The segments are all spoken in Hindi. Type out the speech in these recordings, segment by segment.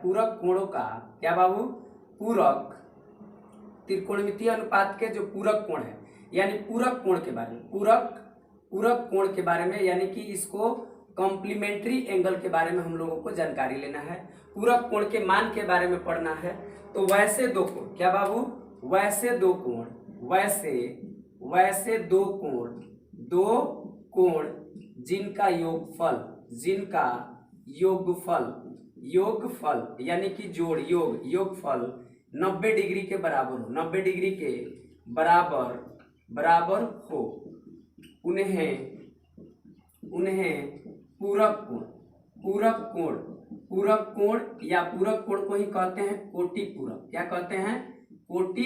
पूरक कोणों का, क्या बाबू, पूरक त्रिकोणमितीय अनुपात के जो पूरक कोण है, यानी पूरक कोण के बारे में, पूरक कोण के बारे में, यानी कि इसको कॉम्प्लीमेंट्री एंगल के बारे में हम लोगों को जानकारी लेना है, पूरक कोण के मान के बारे में पढ़ना है। तो वैसे दो कोण, क्या बाबू, वैसे दो कोण, वैसे दो कोण जिनका योगफल यानी कि जोड़, योगफल 90 डिग्री के बराबर हो, 90 डिग्री के बराबर हो, उन्हें पूरक कोण या पूरक कोण को ही कहते हैं कोटि पूरक। क्या कहते हैं, कोटि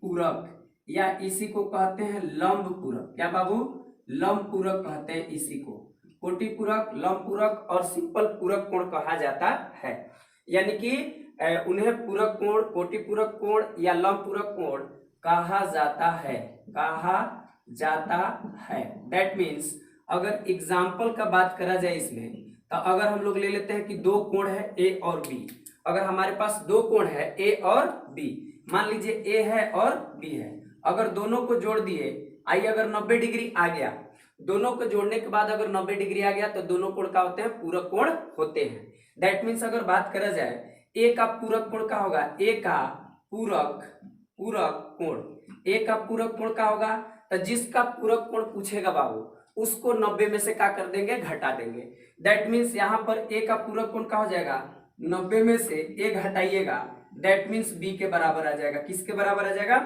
पूरक, या इसी को कहते हैं लंब पूरक। क्या बाबू, लंब पूरक कहते हैं इसी को, कोटि पूरक, लंब पूरक और सिंपल पूरक कोण कहा जाता है। यानी कि उन्हें पूरक कोण, कोटि पूरक कोण या लंब पूरक कोण कहा जाता है। दैट मीन्स अगर एग्जाम्पल का बात करा जाए इसमें, तो अगर हम लोग ले लेते हैं कि दो कोण है ए और बी, अगर हमारे पास दो कोण है ए और बी, मान लीजिए ए है और बी है, अगर दोनों को जोड़ दिए, आइए अगर 90 डिग्री आ गया, दोनों को जोड़ने के बाद अगर 90 डिग्री आ गया तो दोनों कोण का होते हैं, पूरक कोण होते हैं। दैट मीन्स अगर बात करा जाए ए का पूरक कोण का होगा, ए का पूरक कोण का होगा, तो जिसका पूरक कोण पूछेगा बाबू उसको 90 में से क्या कर देंगे, घटा देंगे। दैट मीन्स यहाँ पर ए का पूरक कोण का हो जाएगा, 90 में से ए घटाइएगा, दैट मीन्स बी के बराबर आ जाएगा। किसके बराबर आ जाएगा,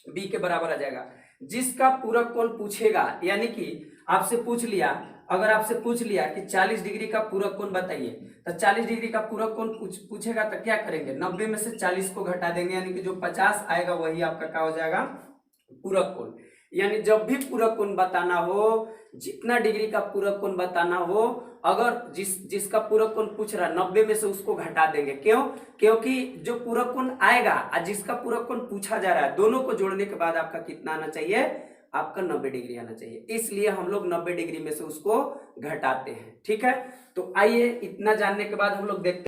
बी के बराबर आ जाएगा। जिसका पूरक कोण पूछेगा, यानी कि आपसे पूछ लिया, अगर आपसे पूछ लिया कि 40 डिग्री का पूरक कोण बताइए, तो 40 डिग्री का पूरक कोण पूछेगा तो क्या करेंगे, 90 में से 40 को घटा देंगे, यानी कि जो 50 आएगा वही आपका क्या हो जाएगा, पूरक कोण। यानी जब भी पूरक कोण बताना हो, जितना डिग्री का पूरक कोण बताना हो, अगर जिसका पूरक कोण पूछ रहा है 90 में से उसको घटा देंगे। क्यों, क्योंकि जो पूरक कोण आएगा और जिसका पूरक कोण पूछा जा रहा है, दोनों को जोड़ने के बाद आपका कितना आना चाहिए, आपका 90 डिग्री आना चाहिए, इसलिए हम लोग 90 डिग्री में से उसको घटाते हैं। ठीक है, तो आइए इतना जानने के बाद हम लोग देखते हैं